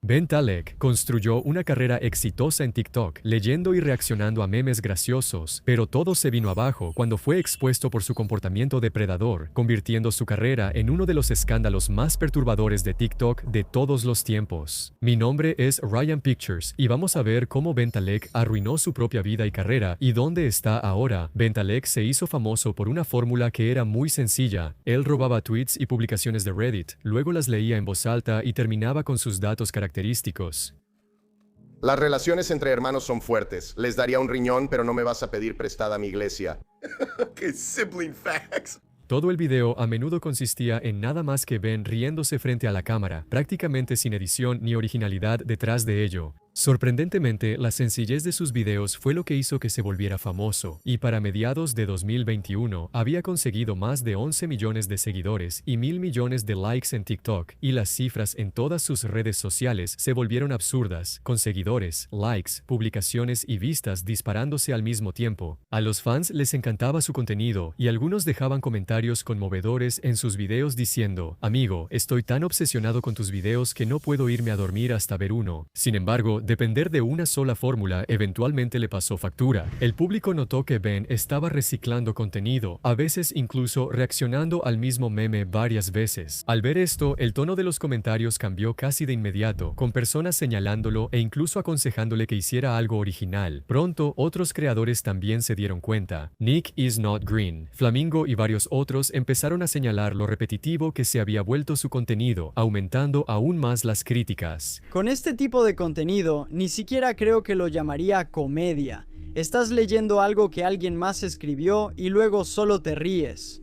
Ben Talek construyó una carrera exitosa en TikTok, leyendo y reaccionando a memes graciosos, pero todo se vino abajo cuando fue expuesto por su comportamiento depredador, convirtiendo su carrera en uno de los escándalos más perturbadores de TikTok de todos los tiempos. Mi nombre es Ryan Pictures y vamos a ver cómo Ben Talek arruinó su propia vida y carrera y dónde está ahora. Ben Talek se hizo famoso por una fórmula que era muy sencilla. Él robaba tweets y publicaciones de Reddit, luego las leía en voz alta y terminaba con sus datos característicos. Las relaciones entre hermanos son fuertes. Les daría un riñón, pero no me vas a pedir prestada a mi iglesia. ¡Qué sibling facts! Todo el video a menudo consistía en nada más que Ben riéndose frente a la cámara, prácticamente sin edición ni originalidad detrás de ello. Sorprendentemente, la sencillez de sus videos fue lo que hizo que se volviera famoso, y para mediados de 2021 había conseguido más de 11 millones de seguidores y 1.000 millones de likes en TikTok, y las cifras en todas sus redes sociales se volvieron absurdas, con seguidores, likes, publicaciones y vistas disparándose al mismo tiempo. A los fans les encantaba su contenido, y algunos dejaban comentarios conmovedores en sus videos diciendo: «Amigo, estoy tan obsesionado con tus videos que no puedo irme a dormir hasta ver uno». Sin embargo, depender de una sola fórmula eventualmente le pasó factura. El público notó que Ben estaba reciclando contenido, a veces incluso reaccionando al mismo meme varias veces. Al ver esto, el tono de los comentarios cambió casi de inmediato, con personas señalándolo e incluso aconsejándole que hiciera algo original. Pronto, otros creadores también se dieron cuenta. Nick is not green, Flamingo y varios otros empezaron a señalar lo repetitivo que se había vuelto su contenido, aumentando aún más las críticas. Con este tipo de contenido, ni siquiera creo que lo llamaría comedia. Estás leyendo algo que alguien más escribió y luego solo te ríes.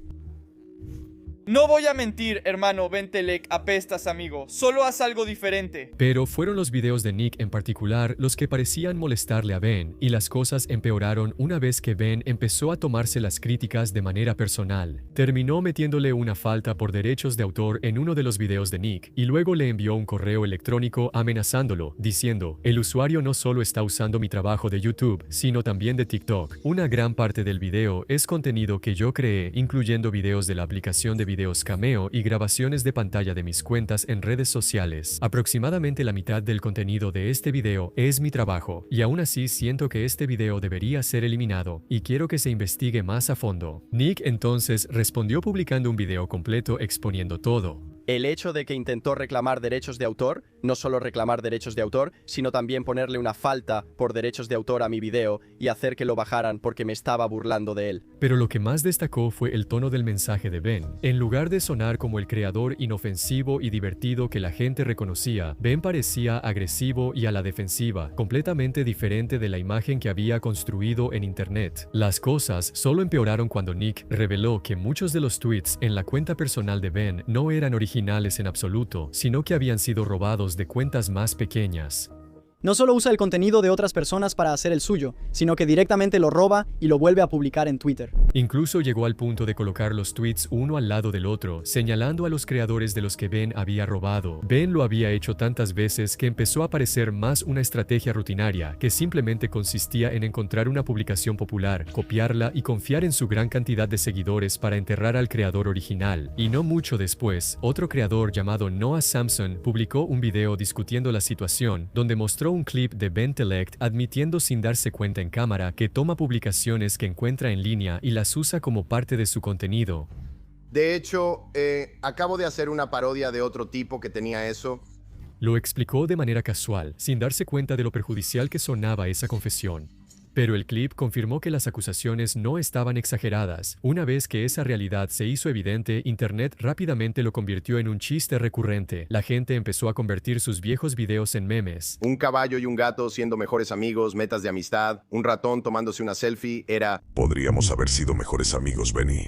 No voy a mentir, hermano Ben Talek, apestas, amigo. Solo haz algo diferente. Pero fueron los videos de Nick en particular los que parecían molestarle a Ben, y las cosas empeoraron una vez que Ben empezó a tomarse las críticas de manera personal. Terminó metiéndole una falta por derechos de autor en uno de los videos de Nick, y luego le envió un correo electrónico amenazándolo, diciendo: «El usuario no solo está usando mi trabajo de YouTube, sino también de TikTok. Una gran parte del video es contenido que yo creé, incluyendo videos de la aplicación de videos Cameo y grabaciones de pantalla de mis cuentas en redes sociales. Aproximadamente la mitad del contenido de este video es mi trabajo, y aún así siento que este video debería ser eliminado, y quiero que se investigue más a fondo». Nick entonces respondió publicando un video completo exponiendo todo. El hecho de que intentó reclamar derechos de autor, no solo reclamar derechos de autor, sino también ponerle una falta por derechos de autor a mi video y hacer que lo bajaran porque me estaba burlando de él. Pero lo que más destacó fue el tono del mensaje de Ben. En lugar de sonar como el creador inofensivo y divertido que la gente reconocía, Ben parecía agresivo y a la defensiva, completamente diferente de la imagen que había construido en internet. Las cosas solo empeoraron cuando Nick reveló que muchos de los tweets en la cuenta personal de Ben no eran originales en absoluto, sino que habían sido robados de cuentas más pequeñas. No solo usa el contenido de otras personas para hacer el suyo, sino que directamente lo roba y lo vuelve a publicar en Twitter. Incluso llegó al punto de colocar los tweets uno al lado del otro, señalando a los creadores de los que Ben había robado. Ben lo había hecho tantas veces que empezó a parecer más una estrategia rutinaria, que simplemente consistía en encontrar una publicación popular, copiarla y confiar en su gran cantidad de seguidores para enterrar al creador original. Y no mucho después, otro creador llamado Noah Samson publicó un video discutiendo la situación, donde mostró un clip de Ben Talek admitiendo sin darse cuenta en cámara que toma publicaciones que encuentra en línea y las usa como parte de su contenido. De hecho, acabo de hacer una parodia de otro tipo que tenía eso. Lo explicó de manera casual, sin darse cuenta de lo perjudicial que sonaba esa confesión. Pero el clip confirmó que las acusaciones no estaban exageradas. Una vez que esa realidad se hizo evidente, Internet rápidamente lo convirtió en un chiste recurrente. La gente empezó a convertir sus viejos videos en memes. Un caballo y un gato siendo mejores amigos, metas de amistad, un ratón tomándose una selfie, era... Podríamos haber sido mejores amigos, Benny.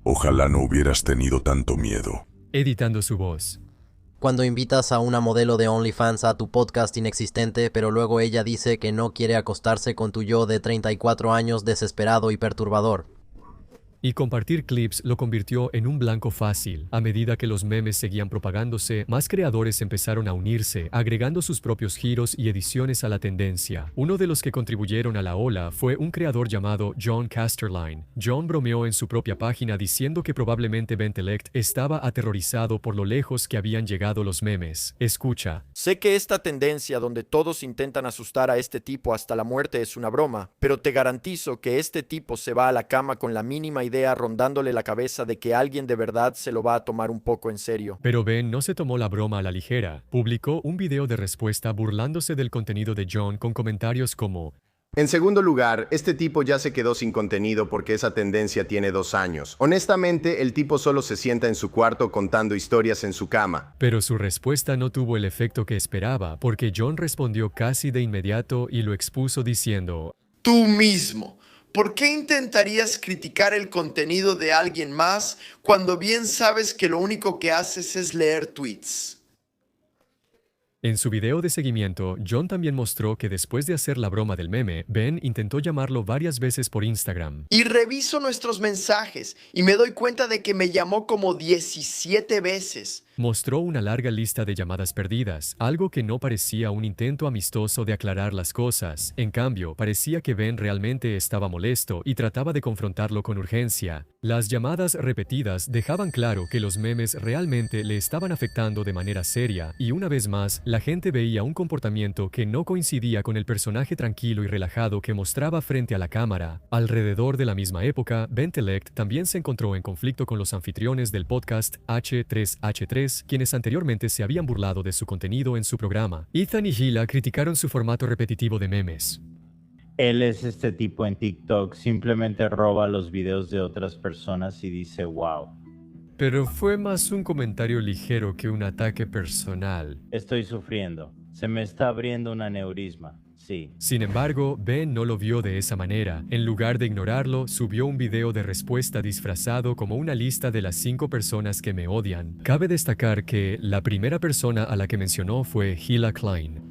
Ojalá no hubieras tenido tanto miedo. Editando su voz. Cuando invitas a una modelo de OnlyFans a tu podcast inexistente, pero luego ella dice que no quiere acostarse con tu yo de 34 años desesperado y perturbador. y compartir clips lo convirtió en un blanco fácil. A medida que los memes seguían propagándose, más creadores empezaron a unirse, agregando sus propios giros y ediciones a la tendencia. Uno de los que contribuyeron a la ola fue un creador llamado John Casterline. John bromeó en su propia página diciendo que probablemente Bentelect estaba aterrorizado por lo lejos que habían llegado los memes. Escucha. Sé que esta tendencia donde todos intentan asustar a este tipo hasta la muerte es una broma, pero te garantizo que este tipo se va a la cama con la mínima idea rondándole la cabeza de que alguien de verdad se lo va a tomar un poco en serio. Pero Ben no se tomó la broma a la ligera. Publicó un video de respuesta burlándose del contenido de John con comentarios como: En segundo lugar, este tipo ya se quedó sin contenido porque esa tendencia tiene 2 años. Honestamente, el tipo solo se sienta en su cuarto contando historias en su cama. Pero su respuesta no tuvo el efecto que esperaba, porque John respondió casi de inmediato y lo expuso diciendo: Tú mismo. ¿Por qué intentarías criticar el contenido de alguien más cuando bien sabes que lo único que haces es leer tweets? En su video de seguimiento, John también mostró que después de hacer la broma del meme, Ben intentó llamarlo varias veces por Instagram. Y reviso nuestros mensajes y me doy cuenta de que me llamó como 17 veces. Mostró una larga lista de llamadas perdidas, algo que no parecía un intento amistoso de aclarar las cosas. En cambio, parecía que Ben realmente estaba molesto y trataba de confrontarlo con urgencia. Las llamadas repetidas dejaban claro que los memes realmente le estaban afectando de manera seria, y una vez más, la gente veía un comportamiento que no coincidía con el personaje tranquilo y relajado que mostraba frente a la cámara. Alrededor de la misma época, Bentelect también se encontró en conflicto con los anfitriones del podcast H3H3, quienes anteriormente se habían burlado de su contenido en su programa. Ethan y Hila criticaron su formato repetitivo de memes. Él es este tipo en TikTok, simplemente roba los videos de otras personas y dice wow. Pero fue más un comentario ligero que un ataque personal. Estoy sufriendo. Se me está abriendo un aneurisma. Sí. Sin embargo, Ben no lo vio de esa manera. En lugar de ignorarlo, subió un video de respuesta disfrazado como una lista de las 5 personas que me odian. Cabe destacar que la primera persona a la que mencionó fue Hila Klein.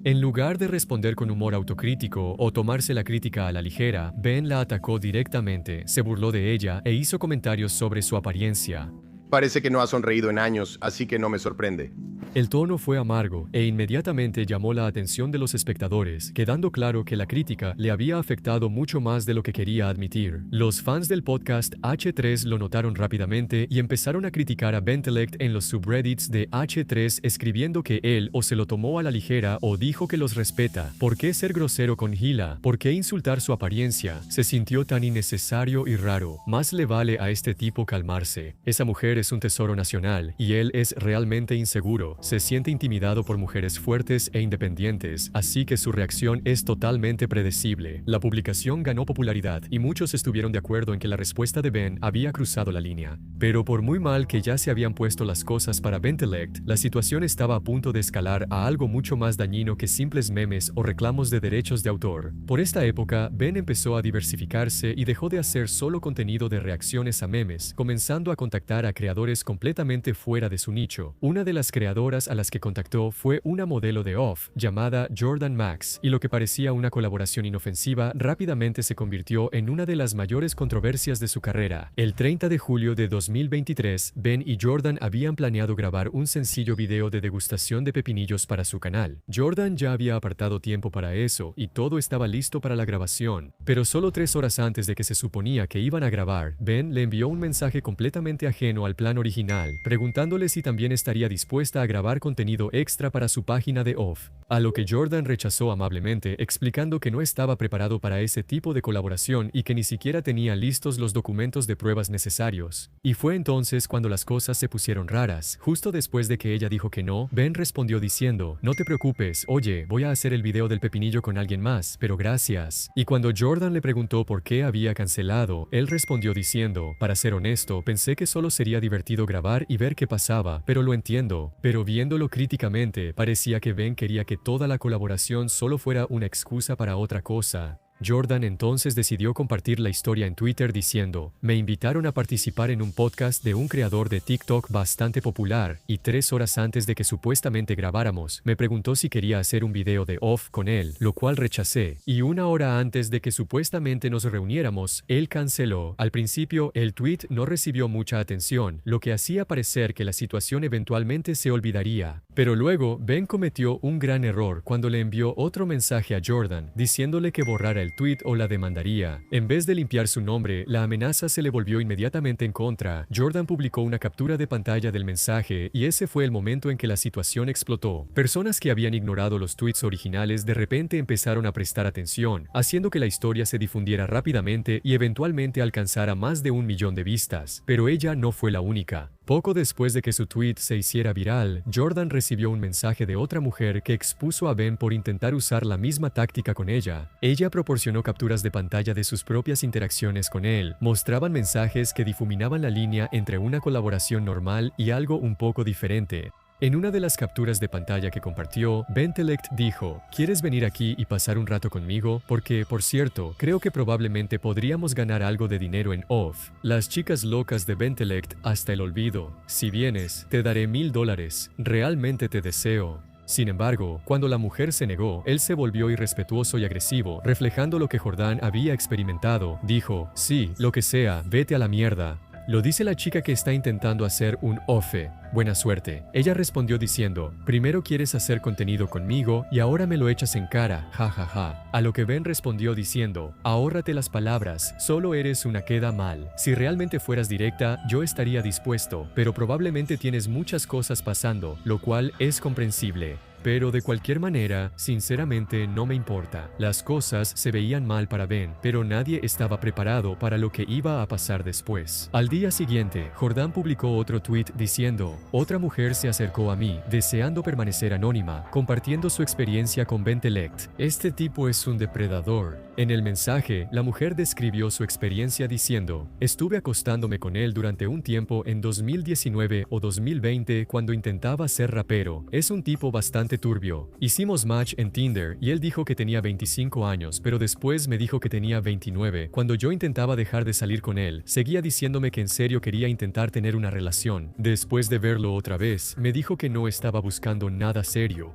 En lugar de responder con humor autocrítico o tomarse la crítica a la ligera, Ben la atacó directamente, se burló de ella e hizo comentarios sobre su apariencia. Parece que no ha sonreído en años, así que no me sorprende. El tono fue amargo e inmediatamente llamó la atención de los espectadores, quedando claro que la crítica le había afectado mucho más de lo que quería admitir. Los fans del podcast H3 lo notaron rápidamente y empezaron a criticar a Bentelect en los subreddits de H3, escribiendo que él o se lo tomó a la ligera o dijo que los respeta. ¿Por qué ser grosero con Hila? ¿Por qué insultar su apariencia? Se sintió tan innecesario y raro. Más le vale a este tipo calmarse. Esa mujer es un tesoro nacional y él es realmente inseguro. Se siente intimidado por mujeres fuertes e independientes, así que su reacción es totalmente predecible. La publicación ganó popularidad y muchos estuvieron de acuerdo en que la respuesta de Ben había cruzado la línea. Pero por muy mal que ya se habían puesto las cosas para Bentelect, la situación estaba a punto de escalar a algo mucho más dañino que simples memes o reclamos de derechos de autor. Por esta época, Ben empezó a diversificarse y dejó de hacer solo contenido de reacciones a memes, comenzando a contactar a creadores completamente fuera de su nicho. Una de las creadoras a las que contactó fue una modelo de OFF llamada Jordan Max, y lo que parecía una colaboración inofensiva rápidamente se convirtió en una de las mayores controversias de su carrera. El 30 de julio de 2023, Ben y Jordan habían planeado grabar un sencillo video de degustación de pepinillos para su canal. Jordan ya había apartado tiempo para eso y todo estaba listo para la grabación, pero solo 3 horas antes de que se suponía que iban a grabar, Ben le envió un mensaje completamente ajeno al plan original, preguntándole si también estaría dispuesta a grabar contenido extra para su página de OFF, a lo que Jordan rechazó amablemente, explicando que no estaba preparado para ese tipo de colaboración y que ni siquiera tenía listos los documentos de pruebas necesarios. Y fue entonces cuando las cosas se pusieron raras. Justo después de que ella dijo que no, Ben respondió diciendo: "No te preocupes, oye, voy a hacer el video del pepinillo con alguien más, pero gracias". Y cuando Jordan le preguntó por qué había cancelado, él respondió diciendo: "Para ser honesto, pensé que solo sería divertido grabar y ver qué pasaba, pero lo entiendo". Pero viéndolo críticamente, parecía que Ben quería que toda la colaboración solo fuera una excusa para otra cosa. Jordan entonces decidió compartir la historia en Twitter diciendo: me invitaron a participar en un podcast de un creador de TikTok bastante popular, y 3 horas antes de que supuestamente grabáramos, me preguntó si quería hacer un video de off con él, lo cual rechacé, y 1 hora antes de que supuestamente nos reuniéramos, él canceló. Al principio, el tweet no recibió mucha atención, lo que hacía parecer que la situación eventualmente se olvidaría. Pero luego, Ben cometió un gran error cuando le envió otro mensaje a Jordan, diciéndole que borrara el tweet o la demandaría. En vez de limpiar su nombre, la amenaza se le volvió inmediatamente en contra. Jordan publicó una captura de pantalla del mensaje y ese fue el momento en que la situación explotó. Personas que habían ignorado los tweets originales de repente empezaron a prestar atención, haciendo que la historia se difundiera rápidamente y eventualmente alcanzara más de 1 millón de vistas. Pero ella no fue la única. Poco después de que su tweet se hiciera viral, Jordan recibió un mensaje de otra mujer que expuso a Ben por intentar usar la misma táctica con ella. Ella proporcionó capturas de pantalla de sus propias interacciones con él. Mostraban mensajes que difuminaban la línea entre una colaboración normal y algo un poco diferente. En una de las capturas de pantalla que compartió, Bentelect dijo: ¿quieres venir aquí y pasar un rato conmigo? Porque, por cierto, creo que probablemente podríamos ganar algo de dinero en off. Las chicas locas de Bentelect hasta el olvido. Si vienes, te daré $1000. Realmente te deseo. Sin embargo, cuando la mujer se negó, él se volvió irrespetuoso y agresivo, reflejando lo que Jordan había experimentado. Dijo: sí, lo que sea, vete a la mierda. Lo dice la chica que está intentando hacer un offe. Buena suerte. Ella respondió diciendo: primero quieres hacer contenido conmigo y ahora me lo echas en cara, jajaja. A lo que Ben respondió diciendo: ahórrate las palabras, solo eres una queda mal. Si realmente fueras directa, yo estaría dispuesto, pero probablemente tienes muchas cosas pasando, lo cual es comprensible. Pero de cualquier manera, sinceramente no me importa. Las cosas se veían mal para Ben, pero nadie estaba preparado para lo que iba a pasar después. Al día siguiente, Jordan publicó otro tweet diciendo: otra mujer se acercó a mí, deseando permanecer anónima, compartiendo su experiencia con Bentelect. Este tipo es un depredador. En el mensaje, la mujer describió su experiencia diciendo: estuve acostándome con él durante un tiempo en 2019 o 2020 cuando intentaba ser rapero. Es un tipo bastante turbio. Hicimos match en Tinder y él dijo que tenía 25 años, pero después me dijo que tenía 29. Cuando yo intentaba dejar de salir con él, seguía diciéndome que en serio quería intentar tener una relación. Después de verlo otra vez, me dijo que no estaba buscando nada serio.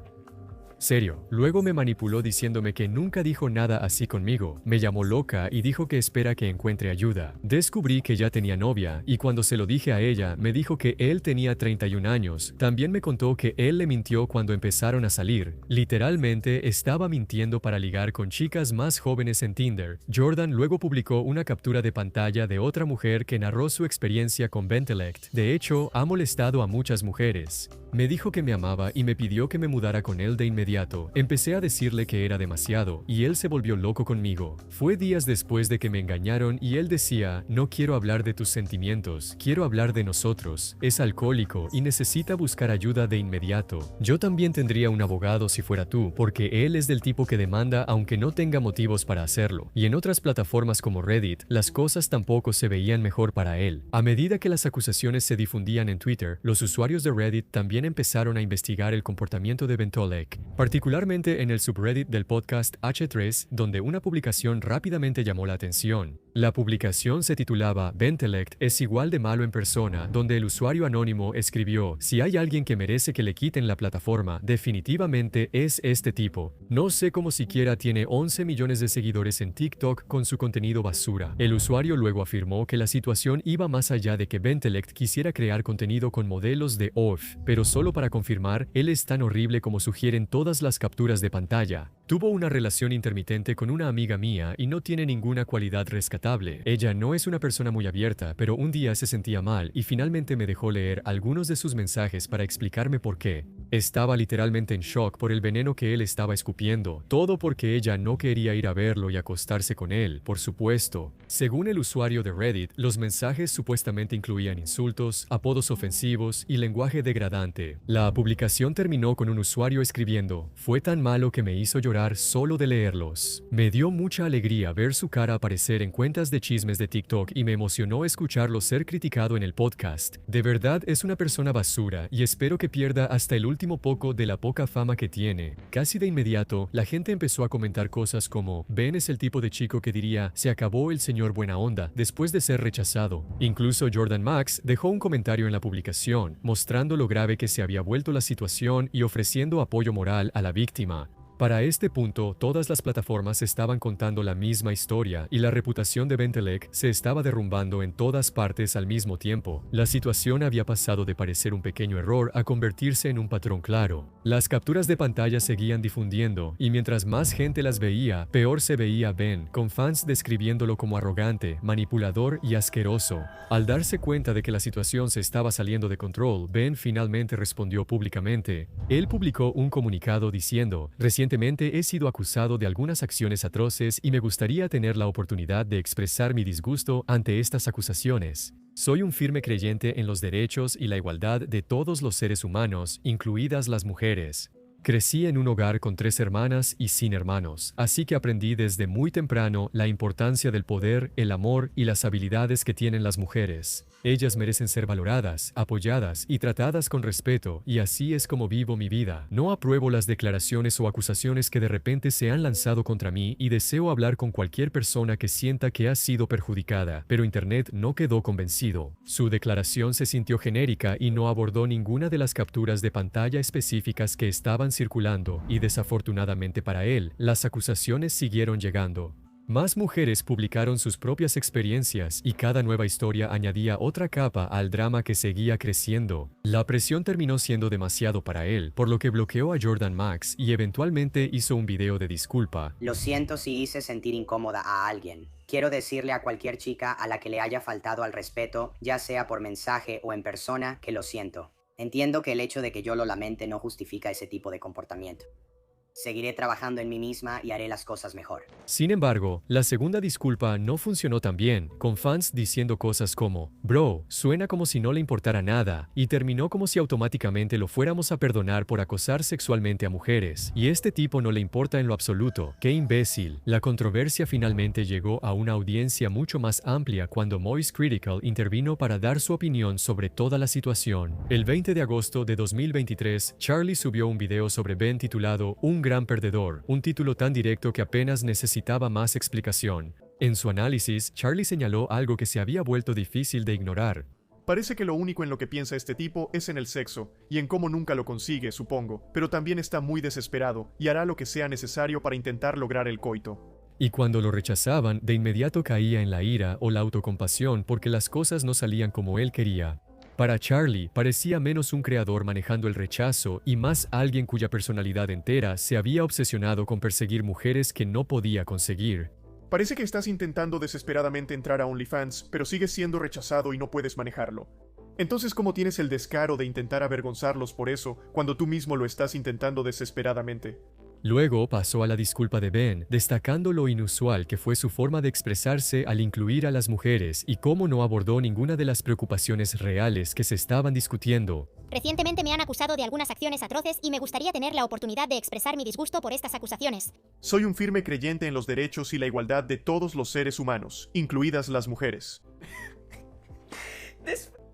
Luego me manipuló diciéndome que nunca dijo nada así conmigo. Me llamó loca y dijo que espera que encuentre ayuda. Descubrí que ya tenía novia y cuando se lo dije a ella, me dijo que él tenía 31 años. También me contó que él le mintió cuando empezaron a salir. Literalmente estaba mintiendo para ligar con chicas más jóvenes en Tinder. Jordan luego publicó una captura de pantalla de otra mujer que narró su experiencia con Bentelect. De hecho, ha molestado a muchas mujeres. Me dijo que me amaba y me pidió que me mudara con él de inmediato. Empecé a decirle que era demasiado y él se volvió loco conmigo. Fue días después de que me engañaron y él decía: no quiero hablar de tus sentimientos, quiero hablar de nosotros. Es alcohólico y necesita buscar ayuda de inmediato. Yo también tendría un abogado si fuera tú, porque él es del tipo que demanda aunque no tenga motivos para hacerlo. Y en otras plataformas como Reddit, las cosas tampoco se veían mejor para él. A medida que las acusaciones se difundían en Twitter, los usuarios de Reddit también empezaron a investigar el comportamiento de Bentelect, particularmente en el subreddit del podcast H3, donde una publicación rápidamente llamó la atención. La publicación se titulaba Bentelect es igual de malo en persona, donde el usuario anónimo escribió: si hay alguien que merece que le quiten la plataforma, definitivamente es este tipo. No sé cómo siquiera tiene 11 millones de seguidores en TikTok con su contenido basura. El usuario luego afirmó que la situación iba más allá de que Bentelect quisiera crear contenido con modelos de off, pero solo para confirmar, él es tan horrible como sugieren todas las capturas de pantalla. Tuvo una relación intermitente con una amiga mía y no tiene ninguna cualidad rescatable. Ella no es una persona muy abierta, pero un día se sentía mal y finalmente me dejó leer algunos de sus mensajes para explicarme por qué. Estaba literalmente en shock por el veneno que él estaba escupiendo, todo porque ella no quería ir a verlo y acostarse con él, por supuesto. Según el usuario de Reddit, los mensajes supuestamente incluían insultos, apodos ofensivos y lenguaje degradante. La publicación terminó con un usuario escribiendo: fue tan malo que me hizo llorar llorar solo de leerlos. Me dio mucha alegría ver su cara aparecer en cuentas de chismes de TikTok y me emocionó escucharlo ser criticado en el podcast. De verdad es una persona basura y espero que pierda hasta el último poco de la poca fama que tiene. Casi de inmediato, la gente empezó a comentar cosas como: Ben es el tipo de chico que diría "se acabó el señor buena onda" después de ser rechazado. Incluso Jordan Max dejó un comentario en la publicación, mostrando lo grave que se había vuelto la situación y ofreciendo apoyo moral a la víctima. Para este punto, todas las plataformas estaban contando la misma historia y la reputación de Bentelek se estaba derrumbando en todas partes al mismo tiempo. La situación había pasado de parecer un pequeño error a convertirse en un patrón claro. Las capturas de pantalla seguían difundiendo y mientras más gente las veía, peor se veía Ben, con fans describiéndolo como arrogante, manipulador y asqueroso. Al darse cuenta de que la situación se estaba saliendo de control, Ben finalmente respondió públicamente. Él publicó un comunicado diciendo: "Recientemente he sido acusado de algunas acciones atroces y me gustaría tener la oportunidad de expresar mi disgusto ante estas acusaciones. Soy un firme creyente en los derechos y la igualdad de todos los seres humanos, incluidas las mujeres. Crecí en un hogar con 3 hermanas y sin hermanos, así que aprendí desde muy temprano la importancia del poder, el amor y las habilidades que tienen las mujeres. Ellas merecen ser valoradas, apoyadas y tratadas con respeto, y así es como vivo mi vida. No apruebo las declaraciones o acusaciones que de repente se han lanzado contra mí y deseo hablar con cualquier persona que sienta que ha sido perjudicada, pero Internet no quedó convencido". Su declaración se sintió genérica y no abordó ninguna de las capturas de pantalla específicas que estaban circulando, y desafortunadamente para él, las acusaciones siguieron llegando. Más mujeres publicaron sus propias experiencias y cada nueva historia añadía otra capa al drama que seguía creciendo. La presión terminó siendo demasiado para él, por lo que bloqueó a Jordan Max y eventualmente hizo un video de disculpa. Lo siento si hice sentir incómoda a alguien. Quiero decirle a cualquier chica a la que le haya faltado al respeto, ya sea por mensaje o en persona, que lo siento. Entiendo que el hecho de que yo lo lamente no justifica ese tipo de comportamiento. Seguiré trabajando en mí misma y haré las cosas mejor. Sin embargo, la segunda disculpa no funcionó tan bien, con fans diciendo cosas como "Bro, suena como si no le importara nada", y terminó como si automáticamente lo fuéramos a perdonar por acosar sexualmente a mujeres. Y este tipo no le importa en lo absoluto. ¡Qué imbécil! La controversia finalmente llegó a una audiencia mucho más amplia cuando Moist Critical intervino para dar su opinión sobre toda la situación. El 20 de agosto de 2023, Charlie subió un video sobre Ben titulado "Un gran perdedor", un título tan directo que apenas necesitaba más explicación. En su análisis, Charlie señaló algo que se había vuelto difícil de ignorar. Parece que lo único en lo que piensa este tipo es en el sexo, y en cómo nunca lo consigue, supongo, pero también está muy desesperado, y hará lo que sea necesario para intentar lograr el coito. Y cuando lo rechazaban, de inmediato caía en la ira o la autocompasión porque las cosas no salían como él quería. Para Charlie, parecía menos un creador manejando el rechazo y más alguien cuya personalidad entera se había obsesionado con perseguir mujeres que no podía conseguir. Parece que estás intentando desesperadamente entrar a OnlyFans, pero sigues siendo rechazado y no puedes manejarlo. Entonces, ¿cómo tienes el descaro de intentar avergonzarlos por eso cuando tú mismo lo estás intentando desesperadamente? Luego pasó a la disculpa de Ben, destacando lo inusual que fue su forma de expresarse al incluir a las mujeres y cómo no abordó ninguna de las preocupaciones reales que se estaban discutiendo. Recientemente me han acusado de algunas acciones atroces y me gustaría tener la oportunidad de expresar mi disgusto por estas acusaciones. Soy un firme creyente en los derechos y la igualdad de todos los seres humanos, incluidas las mujeres.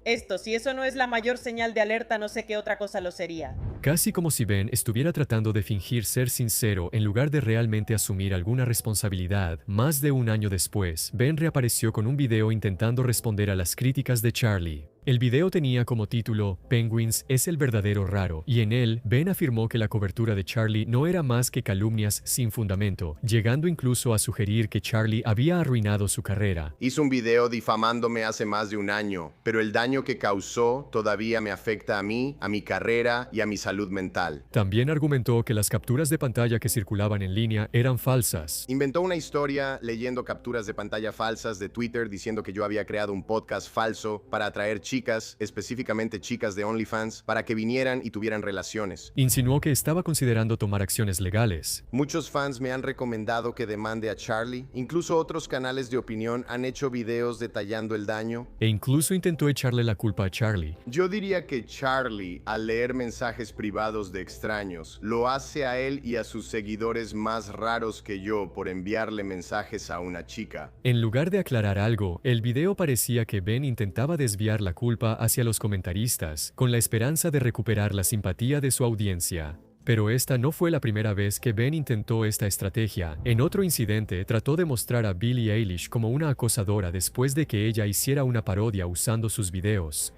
Esto, si eso no es la mayor señal de alerta, no sé qué otra cosa lo sería. Casi como si Ben estuviera tratando de fingir ser sincero en lugar de realmente asumir alguna responsabilidad. Más de un año después, Ben reapareció con un video intentando responder a las críticas de Charlie. El video tenía como título "Penguins es el verdadero raro", y en él, Ben afirmó que la cobertura de Charlie no era más que calumnias sin fundamento, llegando incluso a sugerir que Charlie había arruinado su carrera. Hizo un video difamándome hace más de un año, pero el daño que causó todavía me afecta a mí, a mi carrera y a mi salud mental. También argumentó que las capturas de pantalla que circulaban en línea eran falsas. Inventó una historia leyendo capturas de pantalla falsas de Twitter diciendo que yo había creado un podcast falso para atraer chicas, específicamente chicas de OnlyFans, para que vinieran y tuvieran relaciones. Insinuó que estaba considerando tomar acciones legales. Muchos fans me han recomendado que demande a Charlie. Incluso otros canales de opinión han hecho videos detallando el daño. E incluso intentó echarle la culpa a Charlie. Yo diría que Charlie, al leer mensajes privados de extraños, lo hace a él y a sus seguidores más raros que yo por enviarle mensajes a una chica. En lugar de aclarar algo, el video parecía que Ben intentaba desviar la culpa hacia los comentaristas, con la esperanza de recuperar la simpatía de su audiencia. Pero esta no fue la primera vez que Ben intentó esta estrategia. En otro incidente, trató de mostrar a Billie Eilish como una acosadora después de que ella hiciera una parodia usando sus videos.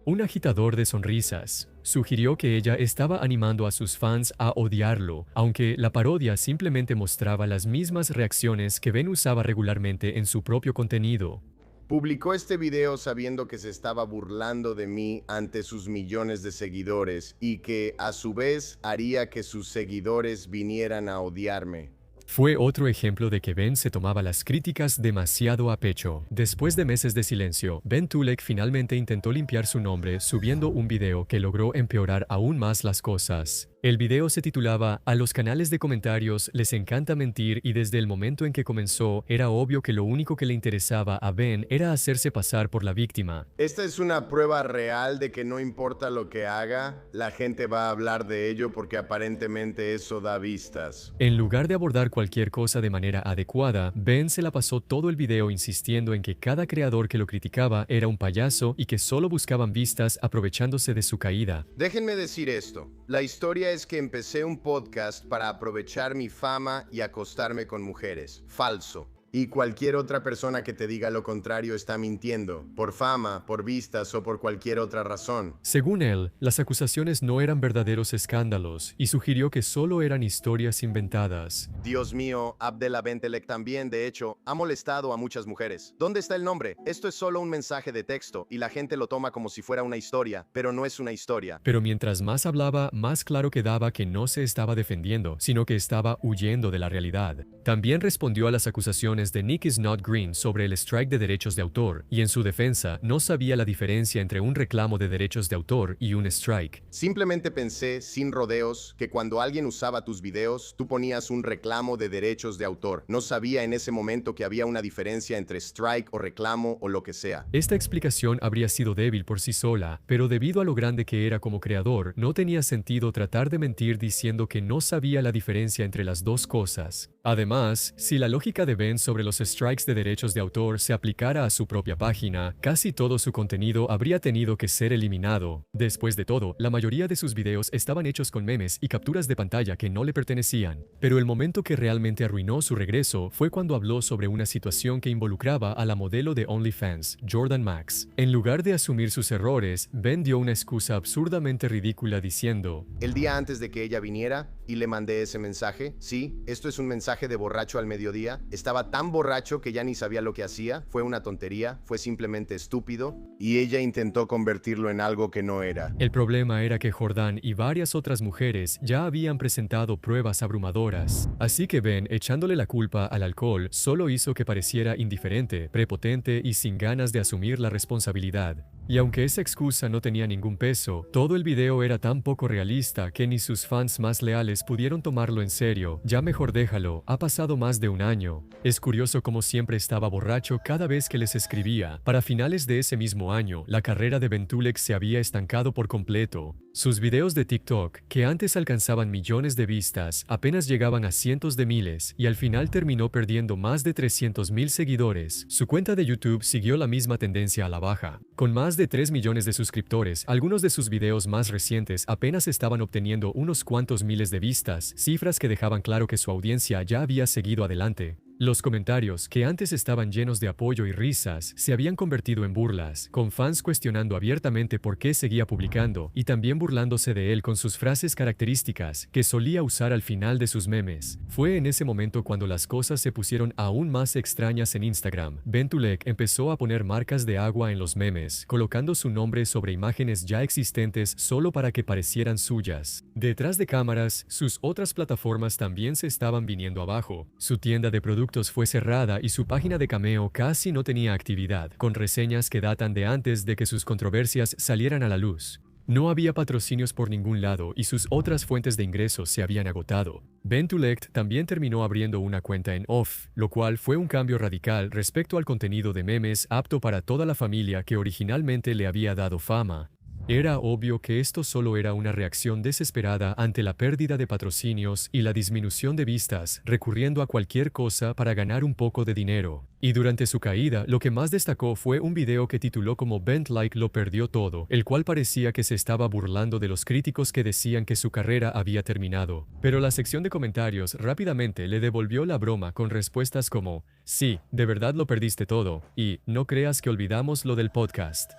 Un agitador de sonrisas sugirió que ella estaba animando a sus fans a odiarlo, aunque la parodia simplemente mostraba las mismas reacciones que Ben usaba regularmente en su propio contenido. Publicó este video sabiendo que se estaba burlando de mí ante sus millones de seguidores y que, a su vez, haría que sus seguidores vinieran a odiarme. Fue otro ejemplo de que Ben se tomaba las críticas demasiado a pecho. Después de meses de silencio, Ben Tulek finalmente intentó limpiar su nombre subiendo un video que logró empeorar aún más las cosas. El video se titulaba "A los canales de comentarios les encanta mentir", y desde el momento en que comenzó, era obvio que lo único que le interesaba a Ben era hacerse pasar por la víctima. Esta es una prueba real de que no importa lo que haga, la gente va a hablar de ello porque aparentemente eso da vistas. En lugar de abordar cualquier cosa de manera adecuada, Ben se la pasó todo el video insistiendo en que cada creador que lo criticaba era un payaso y que solo buscaban vistas aprovechándose de su caída. Déjenme decir esto. La historia es que empecé un podcast para aprovechar mi fama y acostarme con mujeres. Falso. Y cualquier otra persona que te diga lo contrario está mintiendo, por fama, por vistas o por cualquier otra razón. Según él, las acusaciones no eran verdaderos escándalos y sugirió que solo eran historias inventadas. Dios mío, Abdella Bentelek también, de hecho, ha molestado a muchas mujeres. ¿Dónde está el nombre? Esto es solo un mensaje de texto y la gente lo toma como si fuera una historia, pero no es una historia. Pero mientras más hablaba, más claro quedaba que no se estaba defendiendo, sino que estaba huyendo de la realidad. También respondió a las acusaciones de Nick is Not Green sobre el strike de derechos de autor, y en su defensa no sabía la diferencia entre un reclamo de derechos de autor y un strike. Simplemente pensé, sin rodeos, que cuando alguien usaba tus videos, tú ponías un reclamo de derechos de autor. No sabía en ese momento que había una diferencia entre strike o reclamo o lo que sea. Esta explicación habría sido débil por sí sola, pero debido a lo grande que era como creador, no tenía sentido tratar de mentir diciendo que no sabía la diferencia entre las dos cosas. Además, si la lógica de Ben sobre los strikes de derechos de autor se aplicara a su propia página, casi todo su contenido habría tenido que ser eliminado. Después de todo, la mayoría de sus videos estaban hechos con memes y capturas de pantalla que no le pertenecían. Pero el momento que realmente arruinó su regreso fue cuando habló sobre una situación que involucraba a la modelo de OnlyFans, Jordan Max. En lugar de asumir sus errores, Ben dio una excusa absurdamente ridícula diciendo: el día antes de que ella viniera y le mandé ese mensaje, sí, esto es un mensaje de borracho al mediodía, estaba tan borracho que ya ni sabía lo que hacía, fue una tontería, fue simplemente estúpido, y ella intentó convertirlo en algo que no era. El problema era que Jordan y varias otras mujeres ya habían presentado pruebas abrumadoras, así que Ben, echándole la culpa al alcohol, solo hizo que pareciera indiferente, prepotente y sin ganas de asumir la responsabilidad. Y aunque esa excusa no tenía ningún peso, todo el video era tan poco realista que ni sus fans más leales pudieron tomarlo en serio. Ya mejor déjalo, ha pasado más de un año. Es curioso cómo siempre estaba borracho cada vez que les escribía. Para finales de ese mismo año, la carrera de Ben Tulek se había estancado por completo. Sus videos de TikTok, que antes alcanzaban millones de vistas, apenas llegaban a cientos de miles, y al final terminó perdiendo más de 300,000 seguidores. Su cuenta de YouTube siguió la misma tendencia a la baja. Con más de 3 millones de suscriptores, algunos de sus videos más recientes apenas estaban obteniendo unos cuantos miles de vistas, cifras que dejaban claro que su audiencia ya había seguido adelante. Los comentarios, que antes estaban llenos de apoyo y risas, se habían convertido en burlas, con fans cuestionando abiertamente por qué seguía publicando, y también burlándose de él con sus frases características, que solía usar al final de sus memes. Fue en ese momento cuando las cosas se pusieron aún más extrañas en Instagram. Ben Tulek empezó a poner marcas de agua en los memes, colocando su nombre sobre imágenes ya existentes solo para que parecieran suyas. Detrás de cámaras, sus otras plataformas también se estaban viniendo abajo. Su tienda de productos productos fue cerrada y su página de Cameo casi no tenía actividad, con reseñas que datan de antes de que sus controversias salieran a la luz. No había patrocinios por ningún lado y sus otras fuentes de ingresos se habían agotado. Bentulect también terminó abriendo una cuenta en Off, lo cual fue un cambio radical respecto al contenido de memes apto para toda la familia que originalmente le había dado fama. Era obvio que esto solo era una reacción desesperada ante la pérdida de patrocinios y la disminución de vistas, recurriendo a cualquier cosa para ganar un poco de dinero. Y durante su caída, lo que más destacó fue un video que tituló como Bentlike lo perdió todo, el cual parecía que se estaba burlando de los críticos que decían que su carrera había terminado. Pero la sección de comentarios rápidamente le devolvió la broma con respuestas como «Sí, de verdad lo perdiste todo» y «No creas que olvidamos lo del podcast».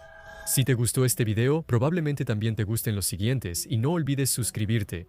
Si te gustó este video, probablemente también te gusten los siguientes y no olvides suscribirte.